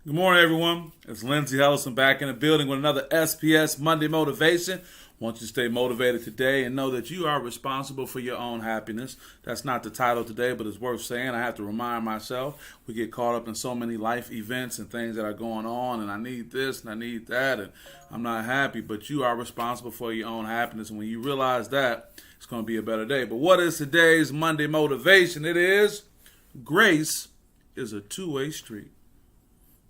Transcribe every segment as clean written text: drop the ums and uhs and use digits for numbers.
Good morning, everyone. It's Lindsey Ellison back in the building with another SPS Monday Motivation. Want you to stay motivated today and know that you are responsible for your own happiness. That's not the title today, but it's worth saying. I have to remind myself. We get caught up in so many life events and things that are going on, and I need this and I need that, and I'm not happy. But you are responsible for your own happiness, and when you realize that, it's going to be a better day. But what is today's Monday Motivation? It is grace is a two-way street.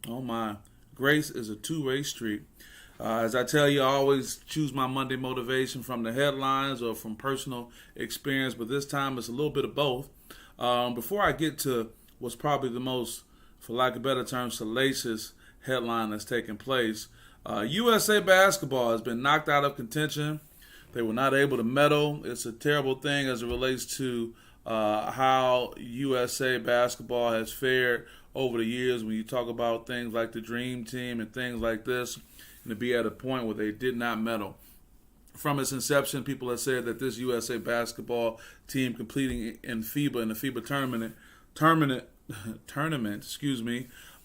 Oh my. Grace is a two-way street. As I tell you, I always choose my Monday motivation from the headlines or from personal experience, but this time it's a little bit of both. Before I get to what's probably the most, for lack of a better term, salacious headline that's taken place, USA basketball has been knocked out of contention. They were not able to medal. It's a terrible thing as it relates to how USA basketball has fared over the years when you talk about things like the Dream Team and things like this, and to be at a point where they did not medal. From its inception, people have said that this USA basketball team completing in the FIBA tournament,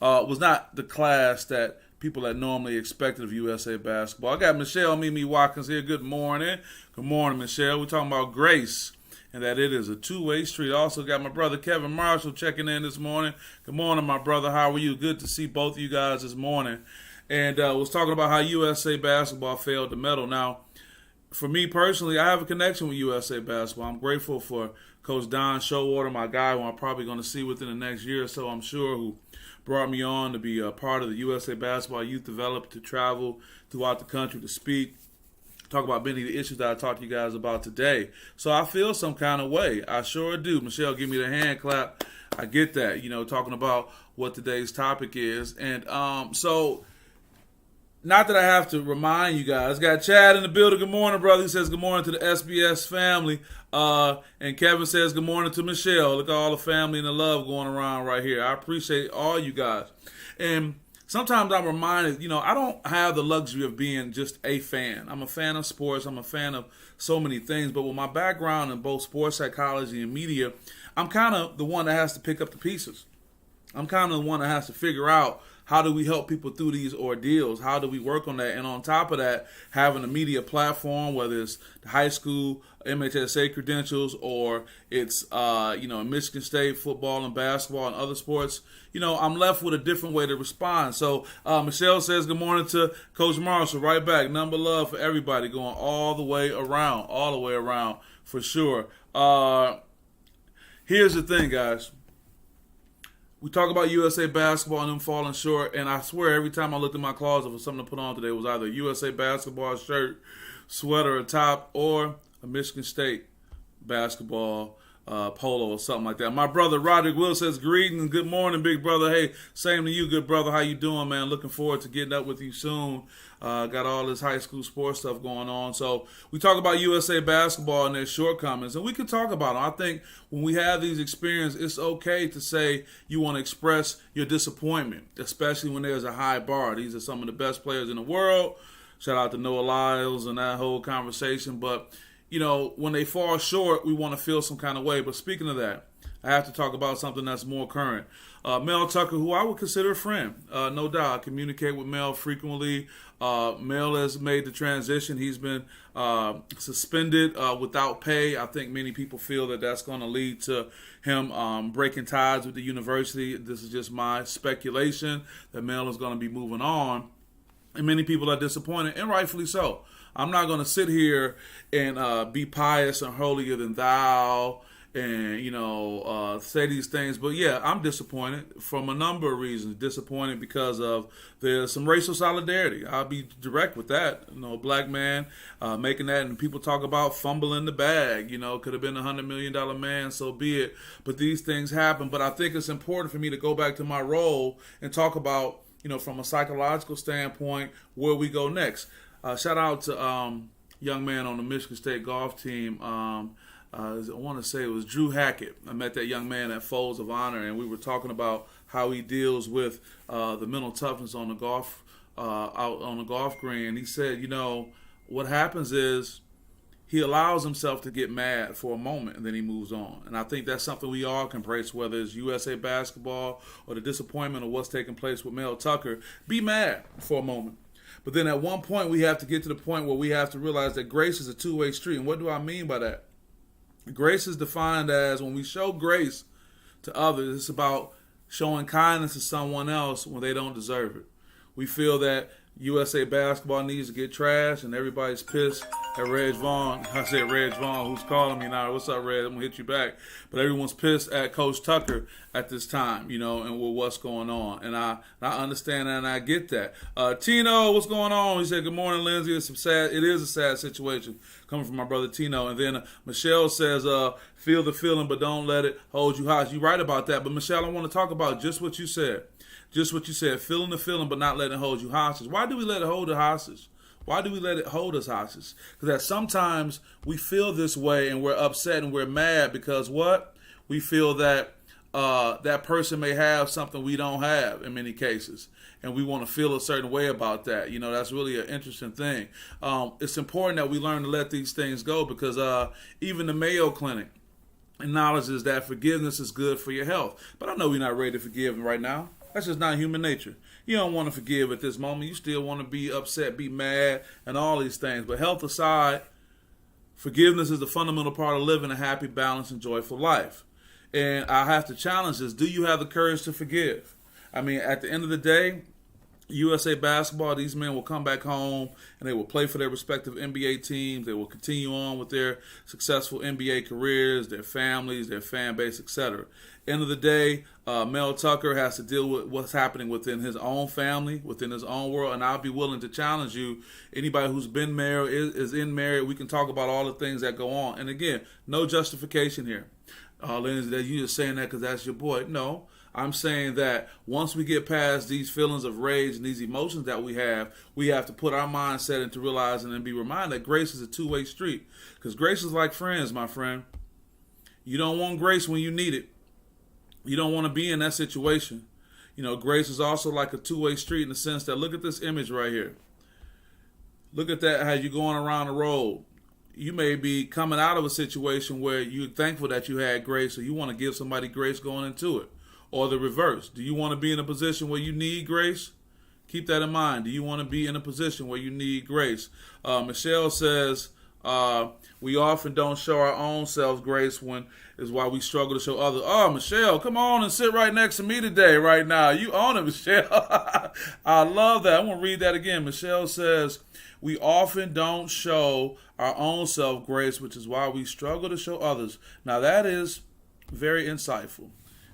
was not the class that people had normally expected of USA basketball. I got Michelle Mimi Watkins here. Good morning. Good morning, Michelle. We're talking about grace and that it is a two-way street. Also got my brother Kevin Marshall checking in this morning. Good morning, my brother. How are you? Good to see both of you guys this morning. And was talking about how USA basketball failed to medal. Now, for me personally, I have a connection with USA basketball. I'm grateful for Coach Don Showalter, my guy, who I'm probably going to see within the next year or so, I'm sure, who brought me on to be a part of the USA basketball youth development, to travel throughout the country to speak, talk about many of the issues that I talked to you guys about today. So I feel some kind of way. I sure do. Michelle, give me the hand clap. I get that, talking about what today's topic is. And so not that I have to remind you guys. Got Chad in the building. Good morning, brother. He says good morning to the SBS family. And Kevin says good morning to Michelle. Look at all the family and the love going around right here. I appreciate all you guys. And sometimes I'm reminded, I don't have the luxury of being just a fan. I'm a fan of sports. I'm a fan of so many things. But with my background in both sports psychology and media, I'm kind of the one that has to pick up the pieces. I'm kind of the one that has to figure out, how do we help people through these ordeals? How do we work on that? And on top of that, having a media platform, whether it's the high school MHSA credentials or it's Michigan State football and basketball and other sports, I'm left with a different way to respond. So Michelle says good morning to Coach Marshall. Right back. Number love for everybody going all the way around for sure. Here's the thing, guys. We talk about USA basketball and them falling short, and I swear every time I looked in my closet for something to put on today, it was either a USA basketball shirt, sweater, or top, or a Michigan State basketball polo or something like that. My brother Roderick Will says greetings, good morning, big brother. Hey, same to you, good brother. How you doing, man? Looking forward to getting up with you soon. Got all this high school sports stuff going on. So we talk about USA basketball and their shortcomings, and we can talk about them. I think when we have these experiences, it's okay to say you want to express your disappointment, especially when there's a high bar. These are some of the best players in the world. Shout out to Noah Lyles and that whole conversation. But when they fall short, we want to feel some kind of way. But speaking of that, I have to talk about something that's more current. Mel Tucker, who I would consider a friend, no doubt. I communicate with Mel frequently. Mel has made the transition. He's been suspended without pay. I think many people feel that that's going to lead to him breaking ties with the university. This is just my speculation that Mel is going to be moving on. And many people are disappointed, and rightfully so. I'm not going to sit here and be pious and holier than thou and, say these things. But, yeah, I'm disappointed from a number of reasons. Disappointed because of there's some racial solidarity. I'll be direct with that. A black man making that, and people talk about fumbling the bag. Could have been a $100 million man, so be it. But these things happen. But I think it's important for me to go back to my role and talk about, from a psychological standpoint, where we go next. Shout out to young man on the Michigan State golf team. I want to say it was Drew Hackett. I met that young man at Folds of Honor, and we were talking about how he deals with the mental toughness on the golf out on the golf green. And he said, what happens is he allows himself to get mad for a moment and then he moves on. And I think that's something we all can embrace, whether it's USA basketball or the disappointment of what's taking place with Mel Tucker. Be mad for a moment. But then at one point we have to get to the point where we have to realize that grace is a two-way street. And what do I mean by that? Grace is defined as when we show grace to others, it's about showing kindness to someone else when they don't deserve it. We feel that USA basketball needs to get trashed, and everybody's pissed at Reg Vaughn. I said Reg Vaughn, who's calling me now. What's up, Reg? I'm going to hit you back. But everyone's pissed at Coach Tucker at this time, and with what's going on. And I understand that, and I get that. Tino, what's going on? He said, good morning, Lindsay. It is a sad situation coming from my brother Tino. And then Michelle says, feel the feeling, but don't let it hold you hostage. You're right about that. But, Michelle, I want to talk about just what you said. Just what you said, feeling the feeling, but not letting it hold you hostage. Why do we let it hold us hostage? Why do we let it hold us hostage? Because sometimes we feel this way and we're upset and we're mad because what? We feel that that person may have something we don't have in many cases. And we want to feel a certain way about that. That's really an interesting thing. It's important that we learn to let these things go because even the Mayo Clinic acknowledges that forgiveness is good for your health. But I know we're not ready to forgive right now. That's just not human nature. You don't want to forgive at this moment. You still want to be upset, be mad, and all these things. But health aside, forgiveness is the fundamental part of living a happy, balanced, and joyful life. And I have to challenge this. Do you have the courage to forgive? I mean, at the end of the day, USA basketball, these men will come back home and they will play for their respective NBA teams. They will continue on with their successful NBA careers, their families, their fan base, etc. End of the day, Mel Tucker has to deal with what's happening within his own family, within his own world, and I'll be willing to challenge you. Anybody who's been married, is in married, we can talk about all the things that go on. And again, no justification here. Lindsay, that you just saying that because that's your boy. No. I'm saying that once we get past these feelings of rage and these emotions that we have to put our mindset into realizing and be reminded that grace is a two-way street. Because grace is like friends, my friend. You don't want grace when you need it. You don't want to be in that situation. Grace is also like a two-way street in the sense that look at this image right here. Look at that, how you're going around the road. You may be coming out of a situation where you're thankful that you had grace, or you want to give somebody grace going into it. Or the reverse. Do you want to be in a position where you need grace? Keep that in mind. Do you want to be in a position where you need grace? Michelle says, we often don't show our own selves grace when is why we struggle to show others. Oh, Michelle, come on and sit right next to me today, right now. You own it, Michelle. I love that. I'm going to read that again. Michelle says, we often don't show our own self grace, which is why we struggle to show others. Now, that is very insightful.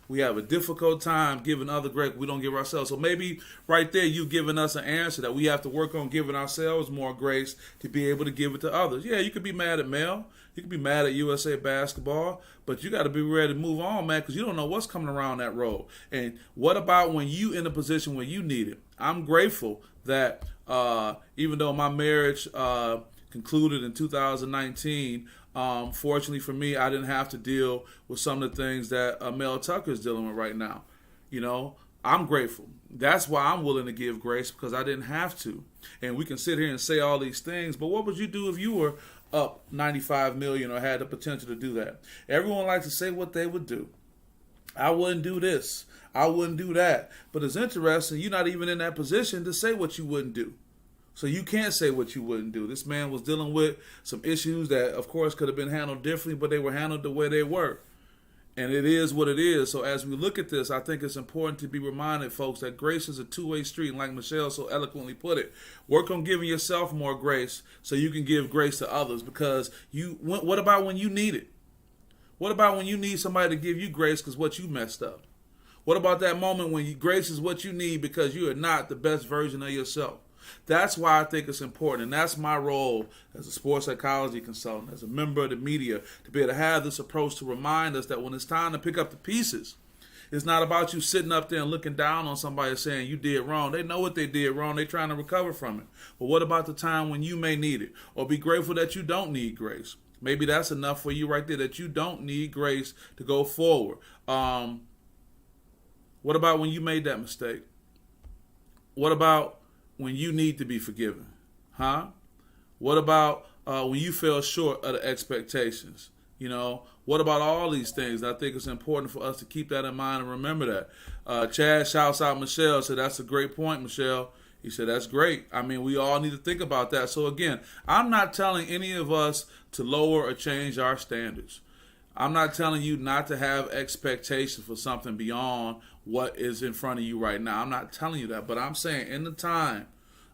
We have a difficult time giving other grace. We don't give ourselves. So maybe right there you've given us an answer that we have to work on giving ourselves more grace to be able to give it to others. Yeah, you could be mad at Mel. You could be mad at USA basketball. But you got to be ready to move on, man, because you don't know what's coming around that road. And what about when you in a position where you need it? I'm grateful that even though my marriage concluded in 2019, fortunately for me, I didn't have to deal with some of the things that Mel Tucker is dealing with right now. I'm grateful. That's why I'm willing to give grace, because I didn't have to. And we can sit here and say all these things, but what would you do if you were up 95 million or had the potential to do that? Everyone likes to say what they would do. I wouldn't do this. I wouldn't do that. But it's interesting, you're not even in that position to say what you wouldn't do. So you can't say what you wouldn't do. This man was dealing with some issues that, of course, could have been handled differently, but they were handled the way they were. And it is what it is. So as we look at this, I think it's important to be reminded, folks, that grace is a two-way street. And like Michelle so eloquently put it, work on giving yourself more grace so you can give grace to others. Because what about when you need it? What about when you need somebody to give you grace because what you messed up? What about that moment when grace is what you need because you are not the best version of yourself? That's why I think it's important, and that's my role as a sports psychology consultant, as a member of the media, to be able to have this approach to remind us that when it's time to pick up the pieces, it's not about you sitting up there and looking down on somebody saying you did wrong. They know what they did wrong. They're trying to recover from it. But what about the time when you may need it? Or be grateful that you don't need grace. Maybe that's enough for you right there, that you don't need grace to go forward. What about when you made that mistake? What about when you need to be forgiven? What about when you fell short of the expectations? What about all these things? I think it's important for us to keep that in mind and remember that. Chad shouts out Michelle, said, that's a great point, Michelle. He said, that's great. I mean, we all need to think about that. So again, I'm not telling any of us to lower or change our standards. I'm not telling you not to have expectations for something beyond what is in front of you right now. I'm not telling you that. But I'm saying in the time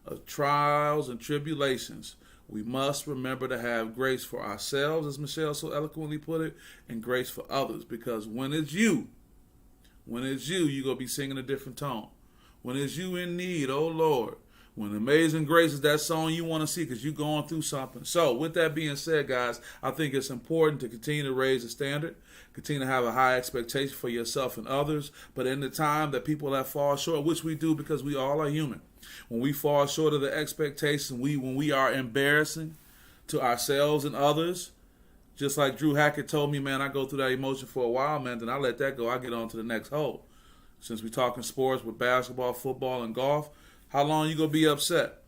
of trials and tribulations, we must remember to have grace for ourselves, as Michelle so eloquently put it, and grace for others. Because when it's you, you're going to be singing a different tone. When it's you in need, oh Lord, when Amazing Grace is that song you want to see because you're going through something. So with that being said, guys, I think it's important to continue to raise the standard, continue to have a high expectation for yourself and others. But in the time that people that fall short, which we do because we all are human, when we fall short of the expectation, when we are embarrassing to ourselves and others, just like Drew Hackett told me, man, I go through that emotion for a while, man, then I let that go. I get on to the next hole. Since we're talking sports with basketball, football, and golf, how long you going to be upset?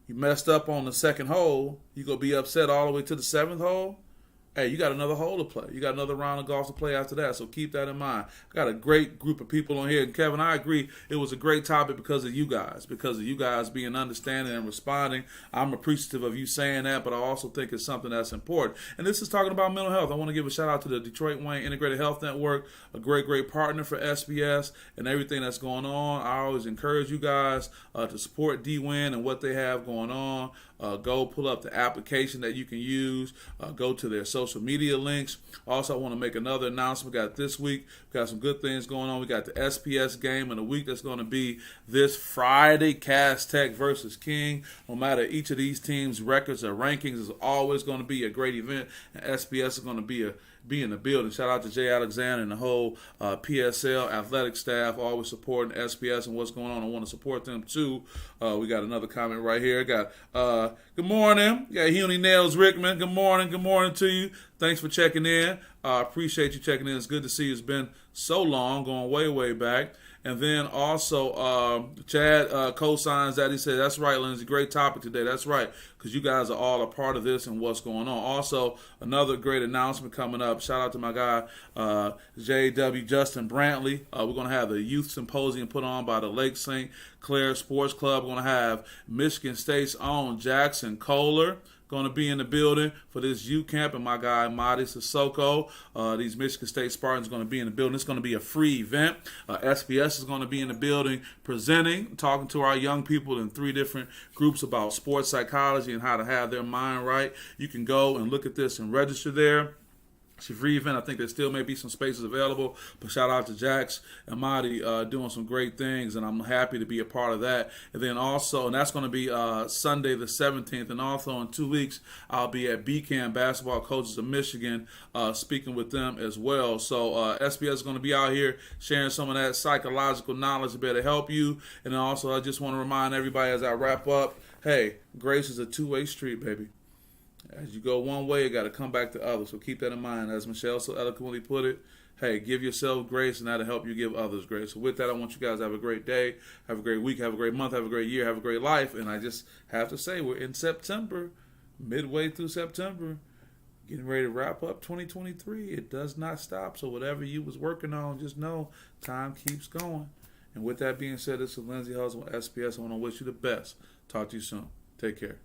You messed up on the second hole, you going to be upset all the way to the seventh hole? Hey, you got another hole to play. You got another round of golf to play after that, so keep that in mind. I got a great group of people on here, and Kevin, I agree, it was a great topic because of you guys being understanding and responding. I'm appreciative of you saying that, but I also think it's something that's important. And this is talking about mental health. I want to give a shout out to the Detroit Wayne Integrated Health Network, a great partner for SPS and everything that's going on. I always encourage you guys to support D-Win and what they have going on. Go pull up the application that you can use. Go to their social media links. Also, I want to make another announcement. We got this week. We got some good things going on. We got the SPS game in the week that's going to be this Friday, Cass Tech versus King. No matter each of these teams' records or rankings, is always going to be a great event. And SPS is going to be in the building. Shout out to Jay Alexander and the whole PSL athletic staff, always supporting SPS and what's going on. I want to support them too. We got another comment right here. Got good morning. We got Healy Nails Rickman. Good morning to you. Thanks for checking in. Appreciate you checking in. It's good to see you. It's been so long, going way back. And then also, Chad co-signs that. He said, that's right, Lindsay. Great topic today. That's right, because you guys are all a part of this and what's going on. Also, another great announcement coming up. Shout out to my guy, J.W. Justin Brantley. We're going to have the youth symposium put on by the Lake St. Clair Sports Club. We're going to have Michigan State's own Jackson Kohler going to be in the building for this youth camp, and my guy Madi Sissoko. These Michigan State Spartans are going to be in the building. It's going to be a free event. SPS is going to be in the building presenting, talking to our young people in 3 different groups about sports psychology and how to have their mind right. You can go and look at this and register there. It's a free event. I think there still may be some spaces available, but shout out to Jax and Marty doing some great things, and I'm happy to be a part of that. And then also, and that's going to be Sunday the 17th, and also in 2 weeks, I'll be at BCAM Basketball Coaches of Michigan speaking with them as well. So SPS is going to be out here sharing some of that psychological knowledge to better help you. And then also, I just want to remind everybody as I wrap up, hey, grace is a two-way street, baby. As you go one way, you got to come back to others. So keep that in mind. As Michelle so eloquently put it, hey, give yourself grace, and that'll help you give others grace. So with that, I want you guys to have a great day, have a great week, have a great month, have a great year, have a great life. And I just have to say, we're in September, midway through September, getting ready to wrap up 2023. It does not stop. So whatever you was working on, just know time keeps going. And with that being said, this is Lindsay Hustle with SPS. I want to wish you the best. Talk to you soon. Take care.